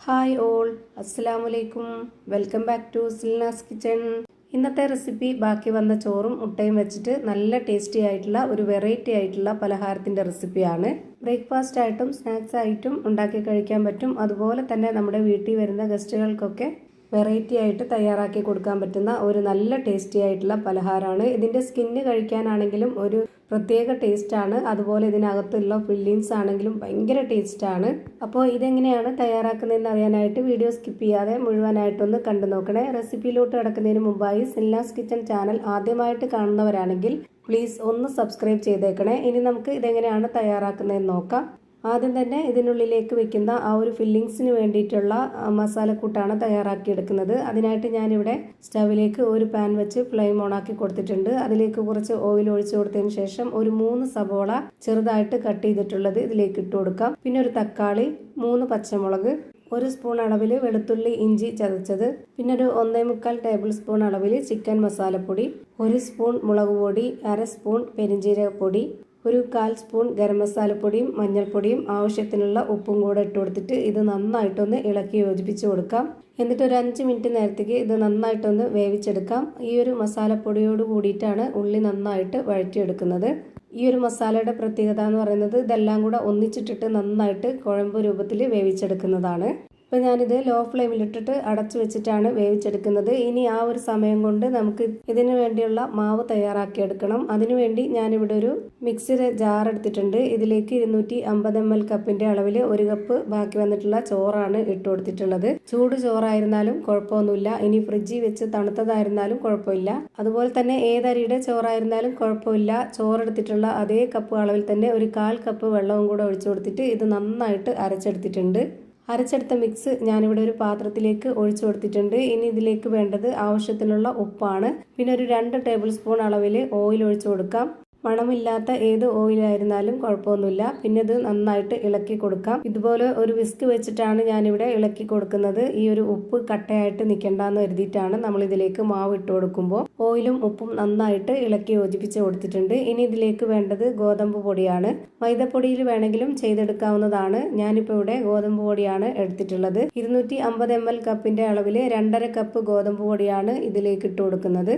Hi all, അസ്സലാമലൈക്കും. Welcome back to Silna's kitchen. ഇന്നത്തെ recipe ബാക്കി വന്ന ചോറും മുട്ടയും വെച്ചിട്ട് നല്ല ടേസ്റ്റി ആയിട്ടുള്ള ഒരു വെറൈറ്റി ആയിട്ടുള്ള പലഹാരത്തിൻ്റെ റെസിപ്പിയാണ്. ബ്രേക്ക്ഫാസ്റ്റ് ആയിട്ടും സ്നാക്സ് ആയിട്ടും ഉണ്ടാക്കി കഴിക്കാൻ പറ്റും. അതുപോലെ തന്നെ നമ്മുടെ വീട്ടിൽ വരുന്ന ഗസ്റ്റുകൾക്കൊക്കെ വെറൈറ്റി ആയിട്ട് തയ്യാറാക്കി കൊടുക്കാൻ പറ്റുന്ന ഒരു നല്ല ടേസ്റ്റി ആയിട്ടുള്ള പലഹാരമാണ്. ഇതിൻ്റെ സ്കിന്ന് കഴിക്കാനാണെങ്കിലും ഒരു പ്രത്യേക ടേസ്റ്റാണ്. അതുപോലെ ഇതിനകത്തുള്ള ഫില്ലിങ്സ് ആണെങ്കിലും ഭയങ്കര ടേസ്റ്റാണ്. അപ്പോൾ ഇതെങ്ങനെയാണ് തയ്യാറാക്കുന്നതെന്ന് അറിയാനായിട്ട് വീഡിയോ സ്കിപ്പ് ചെയ്യാതെ മുഴുവനായിട്ടൊന്ന് കണ്ടു നോക്കണേ. റെസിപ്പിയിലോട്ട് കിടക്കുന്നതിന് മുമ്പായി സിൽനാസ് കിച്ചൺ ചാനൽ ആദ്യമായിട്ട് കാണുന്നവരാണെങ്കിൽ പ്ലീസ് ഒന്ന് സബ്സ്ക്രൈബ് ചെയ്തേക്കണേ. ഇനി നമുക്ക് ഇതെങ്ങനെയാണ് തയ്യാറാക്കുന്നതെന്ന് നോക്കാം. ആദ്യം തന്നെ ഇതിനുള്ളിലേക്ക് വെക്കുന്ന ആ ഒരു ഫില്ലിങ്സിന് വേണ്ടിയിട്ടുള്ള മസാലക്കൂട്ടാണ് തയ്യാറാക്കിയെടുക്കുന്നത്. അതിനായിട്ട് ഞാനിവിടെ സ്റ്റവിലേക്ക് ഒരു പാൻ വെച്ച് ഫ്ലെയിം ഓണാക്കി കൊടുത്തിട്ടുണ്ട്. അതിലേക്ക് കുറച്ച് ഓയിൽ ഒഴിച്ചു കൊടുത്തതിന് ശേഷം ഒരു 3 സബോള ചെറുതായിട്ട് കട്ട് ചെയ്തിട്ടുള്ളത് ഇതിലേക്ക് ഇട്ട് കൊടുക്കാം. പിന്നെ ഒരു തക്കാളി, 3 പച്ചമുളക്, 1 സ്പൂൺ അളവിൽ വെളുത്തുള്ളി ഇഞ്ചി ചതച്ചത്, പിന്നെ ഒരു 1.25 ടേബിൾ സ്പൂൺ അളവിൽ ചിക്കൻ മസാലപ്പൊടി, 1 സ്പൂൺ മുളക് പൊടി, 1/2 സ്പൂൺ പെരിഞ്ജീരകപ്പൊടി, ഒരു 1/4 സ്പൂൺ ഗരം മസാലപ്പൊടിയും മഞ്ഞൾപ്പൊടിയും ആവശ്യത്തിനുള്ള ഉപ്പും കൂടെ ഇട്ട് കൊടുത്തിട്ട് ഇത് നന്നായിട്ടൊന്ന് ഇളക്കി യോജിപ്പിച്ച് കൊടുക്കാം. എന്നിട്ട് ഒരു 5 മിനിറ്റ് നേരത്തേക്ക് ഇത് നന്നായിട്ടൊന്ന് വേവിച്ചെടുക്കാം. ഈ ഒരു മസാലപ്പൊടിയോട് കൂടിയിട്ടാണ് ഉള്ളി നന്നായിട്ട് വഴറ്റിയെടുക്കുന്നത്. ഈ ഒരു മസാലയുടെ പ്രത്യേകത എന്ന് പറയുന്നത് ഇതെല്ലാം കൂടെ ഒന്നിച്ചിട്ടിട്ട് നന്നായിട്ട് കുഴമ്പ് രൂപത്തിൽ വേവിച്ചെടുക്കുന്നതാണ്. അപ്പോൾ ഞാനിത് ലോ ഫ്ലെയിമിലിട്ടിട്ട് അടച്ചു വെച്ചിട്ടാണ് വേവിച്ചെടുക്കുന്നത്. ഇനി ആ ഒരു സമയം കൊണ്ട് നമുക്ക് ഇതിനു വേണ്ടിയുള്ള മാവ് തയ്യാറാക്കിയെടുക്കണം. അതിനുവേണ്ടി ഞാനിവിടെ ഒരു മിക്സിയുടെ ജാർ എടുത്തിട്ടുണ്ട്. ഇതിലേക്ക് 250 ml കപ്പിൻ്റെ അളവിൽ 1 കപ്പ് ബാക്കി വന്നിട്ടുള്ള ചോറാണ് ഇട്ട് കൊടുത്തിട്ടുള്ളത്. ചൂട് ചോറായിരുന്നാലും കുഴപ്പമൊന്നുമില്ല, ഇനി ഫ്രിഡ്ജിൽ വെച്ച് തണുത്തതായിരുന്നാലും കുഴപ്പമില്ല. അതുപോലെ തന്നെ ഏതരിയുടെ ചോറായിരുന്നാലും കുഴപ്പമില്ല. ചോറെടുത്തിട്ടുള്ള അതേ കപ്പ് അളവിൽ തന്നെ ഒരു 1/4 കപ്പ് വെള്ളവും കൂടെ ഒഴിച്ചു കൊടുത്തിട്ട് ഇത് നന്നായിട്ട് അരച്ചെടുത്തിട്ടുണ്ട്. അരച്ചെടുത്ത മിക്സ് ഞാനിവിടെ ഒരു പാത്രത്തിലേക്ക് ഒഴിച്ചു കൊടുത്തിട്ടുണ്ട്. ഇനി ഇതിലേക്ക് വേണ്ടത് ആവശ്യത്തിനുള്ള ഉപ്പാണ്. പിന്നെ ഒരു 2 ടേബിൾ സ്പൂൺ അളവിൽ ഓയിൽ ഒഴിച്ചു കൊടുക്കാം. മണമില്ലാത്ത ഏത് ഓയിലായിരുന്നാലും കുഴപ്പമൊന്നുമില്ല. പിന്നെ ഇത് നന്നായിട്ട് ഇളക്കി കൊടുക്കാം. ഇതുപോലെ ഒരു വിസ്ക് വെച്ചിട്ടാണ് ഞാനിവിടെ ഇളക്കി കൊടുക്കുന്നത്. ഈ ഒരു ഉപ്പ് കട്ടയായിട്ട് നിൽക്കണ്ടെന്ന് കരുതിയിട്ടാണ് നമ്മൾ ഇതിലേക്ക് മാവ് ഇട്ട് കൊടുക്കുമ്പോൾ ഓയിലും ഉപ്പും നന്നായിട്ട് ഇളക്കി യോജിപ്പിച്ച് കൊടുത്തിട്ടുണ്ട്. ഇനി ഇതിലേക്ക് വേണ്ടത് ഗോതമ്പ് പൊടിയാണ്. മൈദപ്പൊടിയിൽ വേണമെങ്കിലും ചെയ്തെടുക്കാവുന്നതാണ്. ഞാനിപ്പോൾ ഇവിടെ ഗോതമ്പ് പൊടിയാണ് എടുത്തിട്ടുള്ളത്. 250 ml കപ്പിൻ്റെ അളവിൽ 2.5 കപ്പ് ഗോതമ്പ് പൊടിയാണ് ഇതിലേക്ക് ഇട്ട് കൊടുക്കുന്നത്.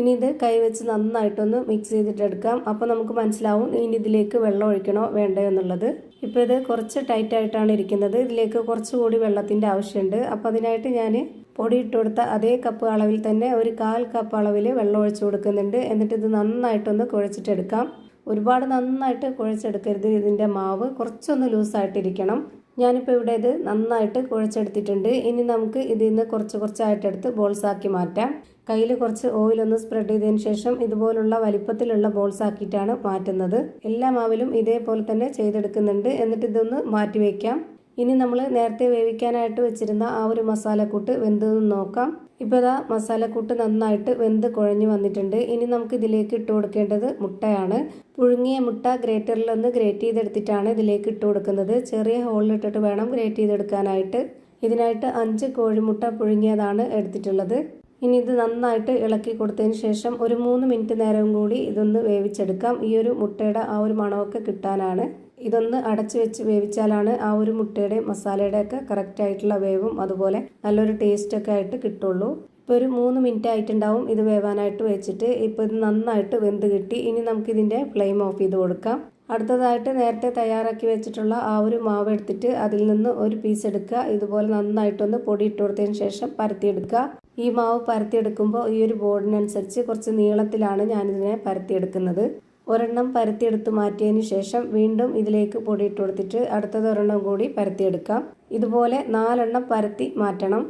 ഇനി ഇത് കൈവച്ച് നന്നായിട്ടൊന്ന് മിക്സ് ചെയ്തിട്ടെടുക്കാം. അപ്പോൾ നമുക്ക് മനസ്സിലാവും ഇനി ഇതിലേക്ക് വെള്ളം ഒഴിക്കണോ വേണ്ടയോ എന്നുള്ളത്. ഇപ്പോൾ ഇത് കുറച്ച് ടൈറ്റായിട്ടാണ് ഇരിക്കുന്നത്. ഇതിലേക്ക് കുറച്ചുകൂടി വെള്ളത്തിൻ്റെ ആവശ്യമുണ്ട്. അപ്പോൾ അതിനായിട്ട് ഞാൻ പൊടി ഇട്ട് കൊടുത്ത അതേ കപ്പ് അളവിൽ തന്നെ ഒരു 1/4 കപ്പ് അളവിൽ വെള്ളം ഒഴിച്ചു കൊടുക്കുന്നുണ്ട്. എന്നിട്ട് ഇത് നന്നായിട്ടൊന്ന് കുഴച്ചിട്ടെടുക്കാം. ഒരുപാട് നന്നായിട്ട് കുഴച്ചെടുക്കരുത്. ഇതിൻ്റെ മാവ് കുറച്ചൊന്ന് ലൂസായിട്ടിരിക്കണം. ഞാനിപ്പോൾ ഇവിടെ ഇത് നന്നായിട്ട് കുഴച്ചെടുത്തിട്ടുണ്ട്. ഇനി നമുക്ക് ഇതിൽ നിന്ന് കുറച്ചായിട്ടെടുത്ത് ബോൾസാക്കി മാറ്റാം. കയ്യിൽ കുറച്ച് ഓയിലൊന്ന് സ്പ്രെഡ് ചെയ്തതിന് ശേഷം ഇതുപോലുള്ള വലിപ്പത്തിലുള്ള ബോൾസ് ആക്കിയിട്ടാണ് മാറ്റുന്നത്. എല്ലാ മാവിലും ഇതേപോലെ തന്നെ ചെയ്തെടുക്കുന്നുണ്ട്. എന്നിട്ട് ഇതൊന്ന് മാറ്റി വയ്ക്കാം. ഇനി നമ്മൾ നേരത്തെ വേവിക്കാനായിട്ട് വെച്ചിരുന്ന ആ ഒരു മസാലക്കൂട്ട് വെന്തെന്ന് നോക്കാം. ഇപ്പോൾ ഇതാ മസാലക്കൂട്ട് നന്നായിട്ട് വെന്ത് കുഴഞ്ഞു വന്നിട്ടുണ്ട്. ഇനി നമുക്ക് ഇതിലേക്ക് ഇട്ട് കൊടുക്കേണ്ടത് മുട്ടയാണ്. പുഴുങ്ങിയ മുട്ട ഗ്രേറ്ററിൽ ഒന്ന് ഗ്രേറ്റ് ചെയ്തെടുത്തിട്ടാണ് ഇതിലേക്ക് ഇട്ട് കൊടുക്കുന്നത്. ചെറിയ ഹോളിലിട്ടിട്ട് വേണം ഗ്രേറ്റ് ചെയ്തെടുക്കാനായിട്ട്. ഇതിനായിട്ട് 5 കോഴിമുട്ട പുഴുങ്ങിയതാണ് എടുത്തിട്ടുള്ളത്. ഇനി ഇത് നന്നായിട്ട് ഇളക്കി കൊടുത്തതിന് ശേഷം ഒരു 3 മിനിറ്റ് നേരം കൂടി ഇതൊന്ന് വേവിച്ചെടുക്കാം. ഈ ഒരു മുട്ടയുടെ ആ ഒരു മണമൊക്കെ കിട്ടാനാണ്. ഇതൊന്ന് അടച്ചു വെച്ച് വേവിച്ചാലാണ് ആ ഒരു മുട്ടയുടെ മസാലയുടെ ഒക്കെ കറക്റ്റ് ആയിട്ടുള്ള വേവും അതുപോലെ നല്ലൊരു ടേസ്റ്റൊക്കെ ആയിട്ട് കിട്ടുള്ളൂ. ഇപ്പോൾ ഒരു 3 മിനിറ്റ് ആയിട്ടുണ്ടാവും ഇത് വേവാനായിട്ട് വെച്ചിട്ട്. ഇപ്പോൾ ഇത് നന്നായിട്ട് വെന്ത് കിട്ടി. ഇനി നമുക്കിതിൻ്റെ ഫ്ലെയിം ഓഫ് ചെയ്ത് കൊടുക്കാം. അടുത്തതായിട്ട് നേരത്തെ തയ്യാറാക്കി വെച്ചിട്ടുള്ള ആ ഒരു മാവ് എടുത്തിട്ട് അതിൽ നിന്ന് ഒരു പീസ് എടുക്കുക. ഇതുപോലെ നന്നായിട്ടൊന്ന് പൊടി ഇട്ട് കൊടുത്തതിന് ശേഷം പരത്തിയെടുക്കുക. ഈ മാവ് പരത്തിയെടുക്കുമ്പോൾ ഈ ഒരു ബോർഡിനനുസരിച്ച് കുറച്ച് നീളത്തിലാണ് ഞാനിതിനെ പരത്തിയെടുക്കുന്നത്. ഒരെണ്ണം പരത്തിയെടുത്ത് മാറ്റിയതിന് ശേഷം വീണ്ടും ഇതിലേക്ക് പൊടി ഇട്ട് കൊടുത്തിട്ട് അടുത്തത് ഒരെണ്ണം കൂടി പരത്തിയെടുക്കാം. ഇതുപോലെ 4 എണ്ണം പരത്തി മാറ്റണം.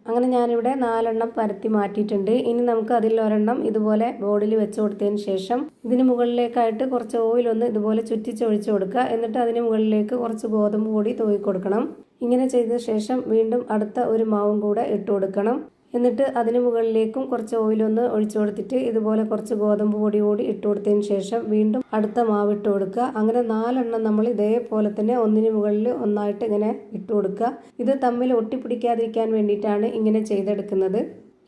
അങ്ങനെ ഞാനിവിടെ 4 എണ്ണം പരത്തി മാറ്റിയിട്ടുണ്ട്. ഇനി നമുക്ക് അതിൽ ഒരെണ്ണം ഇതുപോലെ ബോർഡിൽ വെച്ച് കൊടുത്തതിന് ശേഷം ഇതിന് മുകളിലേക്കായിട്ട് കുറച്ച് ഓയിലൊന്ന് ഇതുപോലെ ചുറ്റിച്ചൊഴിച്ച് കൊടുക്കുക. എന്നിട്ട് അതിന് മുകളിലേക്ക് കുറച്ച് ഗോതമ്പ് പൊടി തൂവി കൊടുക്കണം. ഇങ്ങനെ ചെയ്ത ശേഷം വീണ്ടും അടുത്ത ഒരു മാവും കൂടെ ഇട്ട് കൊടുക്കണം. എന്നിട്ട് അതിന് മുകളിലേക്കും കുറച്ച് ഓയിലൊന്ന് ഒഴിച്ചു കൊടുത്തിട്ട് ഇതുപോലെ കുറച്ച് ഗോതമ്പ് പൊടി കൂടി ഇട്ട് കൊടുത്തതിന് ശേഷം വീണ്ടും അടുത്ത മാവ് ഇട്ട് കൊടുക്കുക. അങ്ങനെ 4 എണ്ണം നമ്മൾ ഇതേപോലെ തന്നെ ഒന്നിന് മുകളിൽ ഒന്നായിട്ട് ഇങ്ങനെ ഇട്ട് കൊടുക്കുക. ഇത് തമ്മിൽ ഒട്ടിപ്പിടിക്കാതിരിക്കാൻ വേണ്ടിയിട്ടാണ് ഇങ്ങനെ ചെയ്തെടുക്കുന്നത്.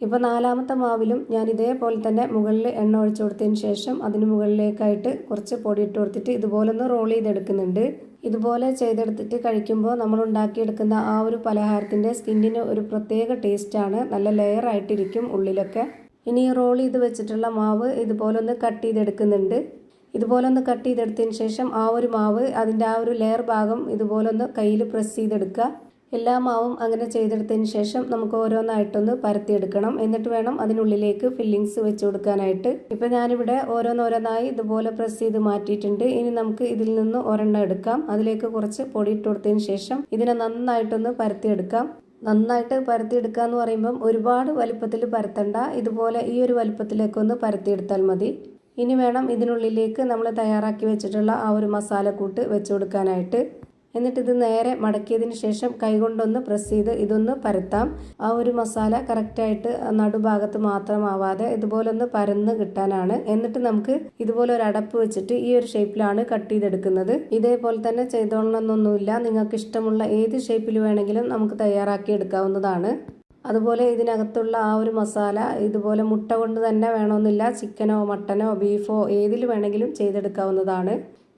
ഇപ്പോൾ 4ാമത്തെ മാവിലും ഞാൻ ഇതേപോലെ തന്നെ മുകളിൽ എണ്ണ ഒഴിച്ചു കൊടുത്തതിന് ശേഷം അതിന് മുകളിലേക്കായിട്ട് കുറച്ച് പൊടി ഇട്ട് കൊടുത്തിട്ട് ഇതുപോലെ ഒന്ന് റോൾ ചെയ്തെടുക്കുന്നുണ്ട്. ഇതുപോലെ ചെയ്തെടുത്തിട്ട് കഴിക്കുമ്പോൾ നമ്മൾ ഉണ്ടാക്കിയെടുക്കുന്ന ആ ഒരു പലഹാരത്തിൻ്റെ സ്കിന്നിന് ഒരു പ്രത്യേക ടേസ്റ്റാണ്. നല്ല ലെയർ ആയിട്ടിരിക്കും ഉള്ളിലൊക്കെ. ഇനി റോൾ ചെയ്ത് വെച്ചിട്ടുള്ള മാവ് ഇതുപോലെ ഒന്ന് കട്ട് ചെയ്തെടുക്കുന്നുണ്ട്. ഇതുപോലെ ഒന്ന് കട്ട് ചെയ്തെടുത്തതിന് ശേഷം ആ ഒരു മാവ് അതിൻ്റെ ആ ഒരു ലെയർ ഭാഗം ഇതുപോലെ ഒന്ന് കയ്യിൽ പ്രസ് ചെയ്തെടുക്കുക. എല്ലാ മാവും അങ്ങനെ ചെയ്തെടുത്തതിന് ശേഷം നമുക്ക് ഓരോന്നായിട്ടൊന്ന് പരത്തിയെടുക്കണം. എന്നിട്ട് വേണം അതിനുള്ളിലേക്ക് ഫില്ലിങ്സ് വെച്ച് കൊടുക്കാനായിട്ട്. ഇപ്പം ഞാനിവിടെ ഓരോന്നോരോന്നായി ഇതുപോലെ പ്രസ് ചെയ്ത് മാറ്റിയിട്ടുണ്ട്. ഇനി നമുക്ക് ഇതിൽ നിന്ന് ഒരെണ്ണം എടുക്കാം. അതിലേക്ക് കുറച്ച് പൊടി ഇട്ട് കൊടുത്തതിന് ശേഷം ഇതിനെ നന്നായിട്ടൊന്ന് പരത്തിയെടുക്കാം. നന്നായിട്ട് പരത്തിയെടുക്കുക എന്ന് പറയുമ്പം ഒരുപാട് വലുപ്പത്തിൽ പരത്തണ്ട. ഇതുപോലെ ഈ ഒരു വലുപ്പത്തിലേക്കൊന്ന് പരത്തിയെടുത്താൽ മതി. ഇനി വേണം ഇതിനുള്ളിലേക്ക് നമ്മൾ തയ്യാറാക്കി വെച്ചിട്ടുള്ള ആ ഒരു മസാലക്കൂട്ട് വെച്ച് കൊടുക്കാനായിട്ട്. എന്നിട്ട് ഇത് നേരെ മടക്കിയതിന് ശേഷം കൈകൊണ്ടൊന്ന് പ്രസ് ചെയ്ത് ഇതൊന്ന് പരത്താം. ആ ഒരു മസാല കറക്റ്റായിട്ട് നടുഭാഗത്ത് മാത്രമാവാതെ ഇതുപോലെ ഒന്ന് പരന്ന് കിട്ടാനാണ്. എന്നിട്ട് നമുക്ക് ഇതുപോലെ ഒരു അടപ്പ് വെച്ചിട്ട് ഈ ഒരു ഷേപ്പിലാണ് കട്ട് ചെയ്തെടുക്കുന്നത്. ഇതേപോലെ തന്നെ ചെയ്തോളണമെന്നൊന്നുമില്ല. നിങ്ങൾക്ക് ഇഷ്ടമുള്ള ഏത് ഷേപ്പിൽ വേണമെങ്കിലും നമുക്ക് തയ്യാറാക്കി എടുക്കാവുന്നതാണ്. അതുപോലെ ഇതിനകത്തുള്ള ആ ഒരു മസാല ഇതുപോലെ മുട്ട കൊണ്ട് തന്നെ വേണമെന്നില്ല. ചിക്കനോ മട്ടനോ ബീഫോ ഏതിൽ വേണമെങ്കിലും ചെയ്തെടുക്കാവുന്നതാണ്.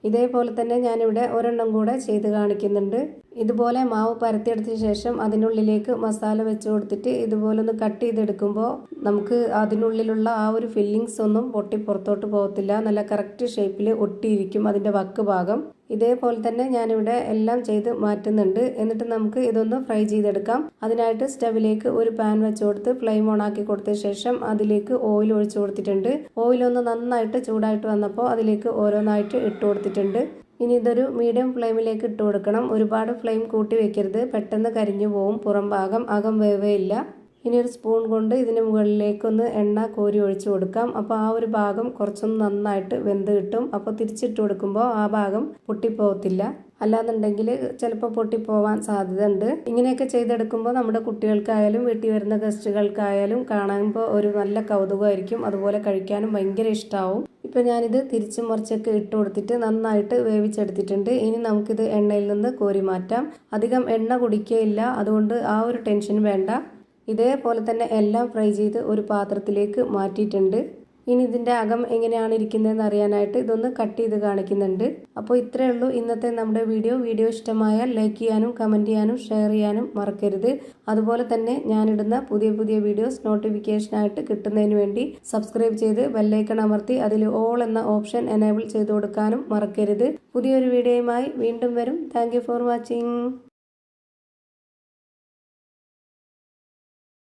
ഇതേപോലെ തന്നെ ഞാനിവിടെ ഒരെണ്ണം കൂടെ ചെയ്ത് കാണിക്കുന്നുണ്ട്. ഇതുപോലെ മാവ് പരത്തിയെടുത്തതിന് ശേഷം അതിനുള്ളിലേക്ക് മസാല വെച്ച് കൊടുത്തിട്ട് ഇതുപോലെ ഒന്ന് കട്ട് ചെയ്തെടുക്കുമ്പോൾ നമുക്ക് അതിനുള്ളിലുള്ള ആ ഒരു ഫില്ലിങ്സ് ഒന്നും പൊട്ടി പുറത്തോട്ട് പോകത്തില്ല. നല്ല കറക്റ്റ് ഷേപ്പിൽ ഒട്ടിയിരിക്കും അതിൻ്റെ വക്ക് ഭാഗം. ഇതേപോലെ തന്നെ ഞാനിവിടെ എല്ലാം ചെയ്ത് മാറ്റുന്നുണ്ട്. എന്നിട്ട് നമുക്ക് ഇതൊന്ന് ഫ്രൈ ചെയ്തെടുക്കാം. അതിനായിട്ട് സ്റ്റവിലേക്ക് ഒരു പാൻ വെച്ച് കൊടുത്ത് ഫ്ലെയിം ഓൺ ആക്കി കൊടുത്ത ശേഷം അതിലേക്ക് ഓയിൽ ഒഴിച്ചു കൊടുത്തിട്ടുണ്ട്. ഓയിലൊന്ന് നന്നായിട്ട് ചൂടായിട്ട് വന്നപ്പോൾ അതിലേക്ക് ഓരോന്നായിട്ട് ഇട്ട് കൊടുത്തിട്ടുണ്ട്. ഇനി ഇതൊരു മീഡിയം ഫ്ലെയിമിലേക്ക് ഇട്ട് കൊടുക്കണം. ഒരുപാട് ഫ്ലെയിം കൂട്ടി വെക്കരുത്, പെട്ടെന്ന് കരിഞ്ഞു പോവും പുറം ഭാഗം, അകം വേവേയില്ല. ഇനി ഒരു സ്പൂൺ കൊണ്ട് ഇതിന് മുകളിലേക്കൊന്ന് എണ്ണ കോരി ഒഴിച്ചു കൊടുക്കാം. അപ്പോൾ ആ ഒരു ഭാഗം കുറച്ചൊന്ന് നന്നായിട്ട് വെന്ത് കിട്ടും. അപ്പോൾ തിരിച്ചിട്ട് കൊടുക്കുമ്പോൾ ആ ഭാഗം പൊട്ടിപ്പോകത്തില്ല. അല്ലാന്നുണ്ടെങ്കിൽ ചിലപ്പോൾ പൊട്ടിപ്പോവാൻ സാധ്യത ഉണ്ട്. ഇങ്ങനെയൊക്കെ ചെയ്തെടുക്കുമ്പോൾ നമ്മുടെ കുട്ടികൾക്കായാലും വീട്ടിൽ വരുന്ന ഗസ്റ്റുകൾക്കായാലും കാണുമ്പോൾ ഒരു നല്ല കൗതുകമായിരിക്കും. അതുപോലെ കഴിക്കാനും ഭയങ്കര ഇഷ്ടമാവും. ഇപ്പം ഞാനിത് തിരിച്ചും മറിച്ചൊക്കെ ഇട്ട് കൊടുത്തിട്ട് നന്നായിട്ട് വേവിച്ചെടുത്തിട്ടുണ്ട്. ഇനി നമുക്കിത് എണ്ണയിൽ നിന്ന് കോരി മാറ്റാം. അധികം എണ്ണ കുടിക്കുകയില്ല, അതുകൊണ്ട് ആ ഒരു ടെൻഷൻ വേണ്ട. ഇതേപോലെ തന്നെ എല്ലാം ഫ്രൈ ചെയ്ത് ഒരു പാത്രത്തിലേക്ക് മാറ്റിയിട്ടുണ്ട്. ഇനി ഇതിൻ്റെ അകം എങ്ങനെയാണ് ഇരിക്കുന്നതെന്ന് അറിയാനായിട്ട് ഇതൊന്ന് കട്ട് ചെയ്ത് കാണിക്കുന്നുണ്ട്. അപ്പോൾ ഇത്രയേ ഉള്ളൂ ഇന്നത്തെ നമ്മുടെ വീഡിയോ ഇഷ്ടമായാൽ ലൈക്ക് ചെയ്യാനും കമൻറ്റ് ചെയ്യാനും ഷെയർ ചെയ്യാനും മറക്കരുത്. അതുപോലെ തന്നെ ഞാനിടുന്ന പുതിയ വീഡിയോസ് നോട്ടിഫിക്കേഷനായിട്ട് കിട്ടുന്നതിന് വേണ്ടി സബ്സ്ക്രൈബ് ചെയ്ത് ബെല്ലൈക്കൺ അമർത്തി അതിൽ ഓൾ എന്ന ഓപ്ഷൻ എനേബിൾ ചെയ്ത് കൊടുക്കാനും മറക്കരുത്. പുതിയൊരു വീഡിയോയുമായി വീണ്ടും വരും. Thank you for watching.